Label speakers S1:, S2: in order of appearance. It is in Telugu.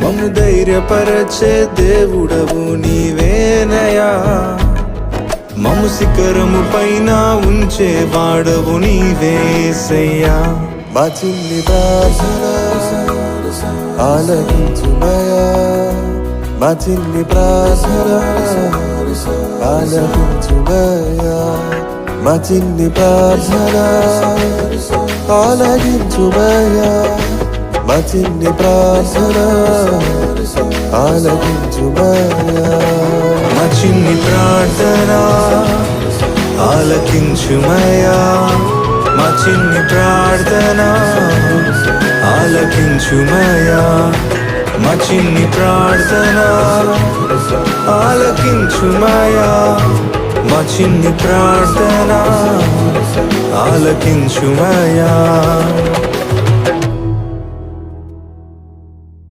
S1: మము ధైర్యపరచే దేవుడవు నీవేనయా, మము శిఖరము పైన ఉంచే వాడవు నీవేసయ్యా.
S2: మా చిన్ని ప్రార్థన ఆలకించుమయా, మా చిన్ని ప్రార్థన ఆలకించుమయా, మా చిన్ని ప్రార్థన ఆలకించుమయా, మా చిన్ని ప్రార్థన ఆలకించుమయా.
S1: మా చిన్ని ప్రార్థన ఆలకించుమయా, మా చిన్ని ప్రార్థన ఆలకించుమయా, మా చిన్ని ప్రార్థన ఆలకించుమయా, మా చిన్ని ప్రార్థన ఆలకించుమయా.